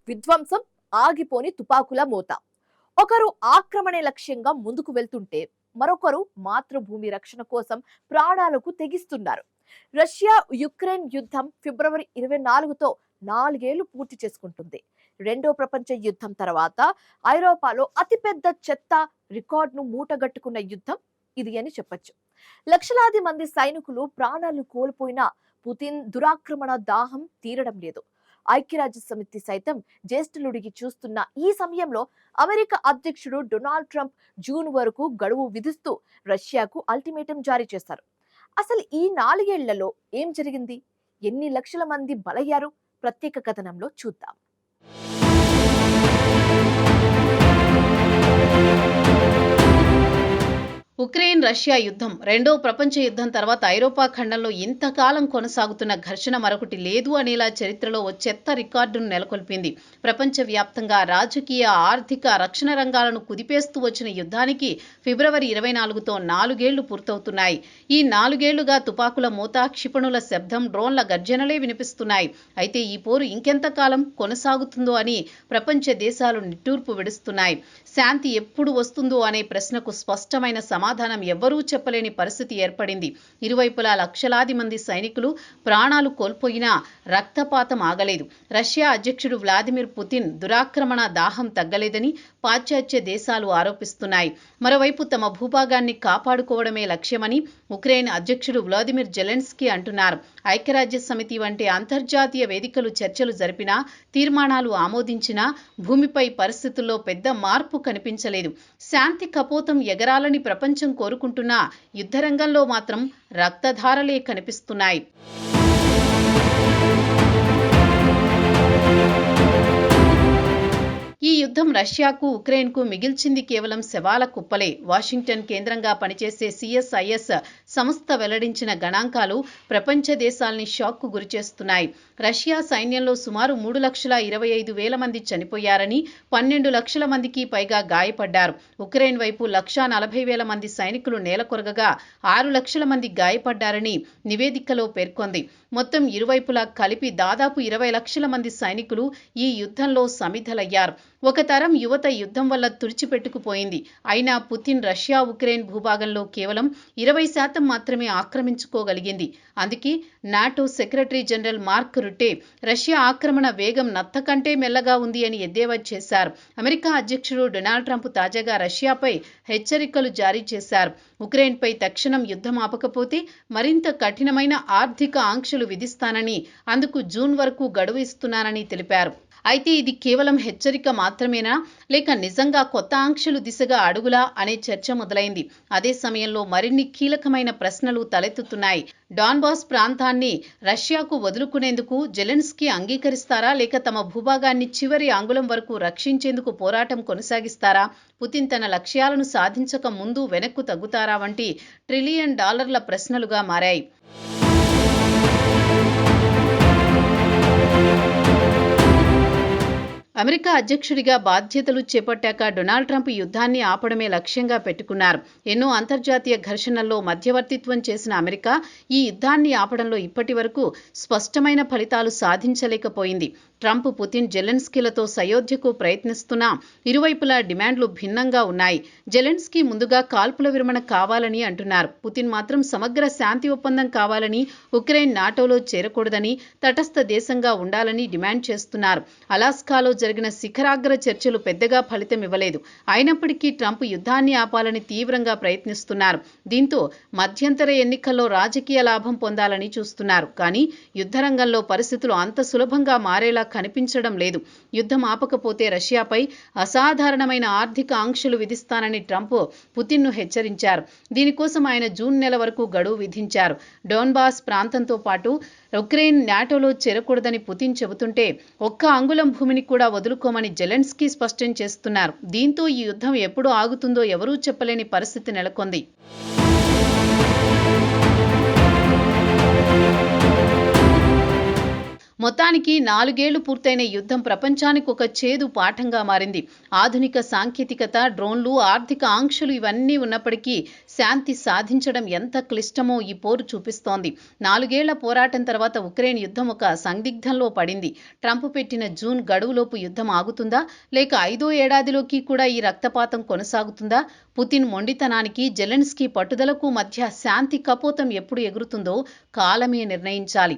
విధ్వంసం, ఆగిపోని తుపాకుల మోత. ఒకరు ఆక్రమణ లక్ష్యంగా ముందుకు వెళ్తుంటే మరొకరు మాతృభూమి రక్షణ కోసం ప్రాణాలకు తెగిస్తున్నారు. రష్యా యుక్రెయిన్ యుద్ధం ఫిబ్రవరి 24తో 4 ఏళ్లు పూర్తి చేసుకుంటుంది. రెండో ప్రపంచ యుద్ధం తర్వాత ఐరోపాలో అతిపెద్ద చెత్త రికార్డును మూటగట్టుకున్న యుద్ధం ఇది అని చెప్పొచ్చు. లక్షలాది మంది సైనికులు ప్రాణాలు కోల్పోయినా పుతిన్ దురాక్రమణ దాహం తీరడం లేదు. ఐక్యరాజ్య సమితి సైతం జ్యేష్ఠులుడికి చూస్తున్న ఈ సమయంలో అమెరికా అధ్యక్షుడు డొనాల్డ్ ట్రంప్ జూన్ వరకు గడువు విధిస్తూ రష్యాకు అల్టిమేటం జారీ చేశారు. అసలు ఈ 4 ఏళ్లలో ఏం జరిగింది? ఎన్ని లక్షల మంది బలయ్యారు? ప్రత్యేక కథనంలో చూద్దాం. ఉక్రెయిన్ రష్యా యుద్ధం రెండో ప్రపంచ యుద్ధం తర్వాత ఐరోపా ఖండంలో ఇంతకాలం కొనసాగుతున్న ఘర్షణ మరొకటి లేదు అనేలా చరిత్రలో ఓ చెత్త రికార్డును నెలకొల్పింది. ప్రపంచవ్యాప్తంగా రాజకీయ, ఆర్థిక, రక్షణ రంగాలను కుదిపేస్తూ వచ్చిన యుద్ధానికి ఫిబ్రవరి 24తో 4 ఏళ్లు పూర్తవుతున్నాయి. ఈ 4 ఏళ్లుగా తుపాకుల మోత, క్షిపణుల శబ్దం, డ్రోన్ల గర్జనలే వినిపిస్తున్నాయి. అయితే ఈ పోరు ఇంకెంతకాలం కొనసాగుతుందో అని ప్రపంచ దేశాలు నిట్టూర్పు విడుస్తున్నాయి. శాంతి ఎప్పుడు వస్తుందో అనే ప్రశ్నకు స్పష్టమైన సమాధానం ఎవ్వరూ చెప్పలేని పరిస్థితి ఏర్పడింది. ఇరువైపులా లక్షలాది మంది సైనికులు ప్రాణాలు కోల్పోయినా రక్తపాతం ఆగలేదు. రష్యా అధ్యక్షుడు వ్లాదిమిర్ పుతిన్ దురాక్రమణ దాహం తగ్గలేదని పాశ్చాత్య దేశాలు ఆరోపిస్తున్నాయి. మరోవైపు తమ భూభాగాన్ని కాపాడుకోవడమే లక్ష్యమని ఉక్రెయిన్ అధ్యక్షుడు వ్లాదిమిర్ జెలెన్స్కీ అంటున్నారు. ఐక్యరాజ్య సమితి వంటి అంతర్జాతీయ వేదికలు చర్చలు జరిపినా, తీర్మానాలు ఆమోదించినా భూమిపై పరిస్థితుల్లో పెద్ద మార్పు కనిపించలేదు. శాంతి కపోతం ఎగరాలని ప్రపంచం కోరుకుంటున్నా యుద్ధరంగంలో మాత్రం రక్తధారలే కనిపిస్తున్నాయి. ఈ యుద్ధం రష్యాకు, ఉక్రెయిన్కు మిగిల్చింది కేవలం శవాల కుప్పలే. వాషింగ్టన్ కేంద్రంగా పనిచేసే CSIS సంస్థ వెల్లడించిన గణాంకాలు ప్రపంచ దేశాల్ని షాక్కు గురిచేస్తున్నాయి. రష్యా సైన్యంలో సుమారు 3,25,000 మంది చనిపోయారని, 12 లక్షల మందికి పైగా గాయపడ్డారు. ఉక్రెయిన్ వైపు 1,40,000 మంది సైనికులు నేలకొరగగా 6 లక్షల మంది గాయపడ్డారని నివేదికలో పేర్కొంది. మొత్తం ఇరువైపులా కలిపి దాదాపు 20 లక్షల మంది సైనికులు ఈ యుద్ధంలో సమిధలయ్యారు. ఒక తరం యువత యుద్ధం వల్ల తుడిచిపెట్టుకుపోయింది. అయినా పుతిన్ రష్యా, ఉక్రెయిన్ భూభాగంలో కేవలం 20% మాత్రమే ఆక్రమించుకోగలిగింది. అందుకే NATO secretary general mark రుట్టే Russia ఆక్రమణ వేగం నత్త కంటే మెల్లగా ఉంది అని ఎద్దేవా చేశారు. అమెరికా అధ్యక్షుడు డొనాల్డ్ ట్రంప్ తాజాగా రష్యాపై హెచ్చరికలు జారీ చేశారు. ఉక్రెయిన్పై తక్షణం యుద్ధం ఆపకపోతే మరింత కఠినమైన ఆర్థిక ఆంక్షలు విధిస్తానని, అందుకు జూన్ వరకు గడువు ఇస్తున్నానని తెలిపారు. అయితే ఇది కేవలం హెచ్చరిక మాత్రమేనా, లేక నిజంగా కొత్త ఆంక్షలు దిశగా అడుగులా అనే చర్చ మొదలైంది. అదే సమయంలో మరిన్ని కీలకమైన ప్రశ్నలు తలెత్తుతున్నాయి. డాన్బాస్ ప్రాంతాన్ని రష్యాకు వదులుకునేందుకు జెలెన్స్కీ అంగీకరిస్తారా, లేక తమ భూభాగాన్ని చివరి అంగుళం వరకు రక్షించేందుకు పోరాటం కొనసాగిస్తారా? పుతిన్ తన లక్ష్యాలను సాధించక ముందు వెనక్కు తగ్గుతారా వంటి $1 ట్రిలియన్ ప్రశ్నలుగా మారాయి. అమెరికా అధ్యక్షుడిగా బాధ్యతలు చేపట్టాక డొనాల్డ్ ట్రంప్ యుద్ధాన్ని ఆపడమే లక్ష్యంగా పెట్టుకున్నారు. ఎన్నో అంతర్జాతీయ ఘర్షణల్లో మధ్యవర్తిత్వం చేసిన అమెరికా ఈ యుద్ధాన్ని ఆపడంలో ఇప్పటి వరకు స్పష్టమైన ఫలితాలు సాధించలేకపోయింది. ట్రంప్, పుతిన్, జెలెన్స్కీలతో సయోధ్యకు ప్రయత్నిస్తున్నా ఇరువైపులా డిమాండ్లు భిన్నంగా ఉన్నాయి. జెలెన్స్కీ ముందుగా కాల్పుల విరమణ కావాలని అంటున్నారు. పుతిన్ మాత్రం సమగ్ర శాంతి ఒప్పందం కావాలని, ఉక్రెయిన్ నాటోలో చేరకూడదని, తటస్థ దేశంగా ఉండాలని డిమాండ్ చేస్తున్నారు. అలాస్కాలో జరిగిన శిఖరాగ్ర చర్చలు పెద్దగా ఫలితం ఇవ్వలేదు. అయినప్పటికీ ట్రంప్ యుద్ధాన్ని ఆపాలని తీవ్రంగా ప్రయత్నిస్తున్నారు. దీంతో మధ్యంతర ఎన్నికల్లో రాజకీయ లాభం పొందాలని చూస్తున్నారు. కానీ యుద్ధరంగంలో పరిస్థితులు అంత సులభంగా మారేలా కనిపించడం లేదు. యుద్ధం ఆపకపోతే రష్యాపై అసాధారణమైన ఆర్థిక ఆంక్షలు విధిస్తానని ట్రంప్ పుతిన్ను హెచ్చరించారు. దీనికోసం ఆయన జూన్ నెల వరకు గడువు విధించారు. డోన్బాస్ ప్రాంతంతో పాటు ఉక్రెయిన్ నాటోలో చేరకూడదని పుతిన్ చెబుతుంటే ఒక్క అంగుళం భూమిని కూడా వదులుకోమని జెలెన్స్కీ స్పష్టం చేస్తున్నారు. దీంతో ఈ యుద్ధం ఎప్పుడు ఆగుతుందో ఎవరూ చెప్పలేని పరిస్థితి నెలకొంది. మొత్తానికి 4 ఏళ్లు పూర్తయిన యుద్ధం ప్రపంచానికి ఒక చేదు పాఠంగా మారింది. ఆధునిక సాంకేతికత, డ్రోన్లు, ఆర్థిక ఆంక్షలు ఇవన్నీ ఉన్నప్పటికీ శాంతి సాధించడం ఎంత క్లిష్టమో ఈ పోరు చూపిస్తోంది. 4 ఏళ్ల పోరాటం తర్వాత ఉక్రెయిన్ యుద్ధం ఒక సందిగ్ధంలో పడింది. ట్రంప్ పెట్టిన జూన్ గడువులోపు యుద్ధం ఆగుతుందా, లేక 5వ ఏడాదిలోకి కూడా ఈ రక్తపాతం కొనసాగుతుందా? పుతిన్ మొండితనానికి, జెలెన్స్కీ పట్టుదలకు మధ్య శాంతి కపోతం ఎప్పుడు ఎగురుతుందో కాలమే నిర్ణయించాలి.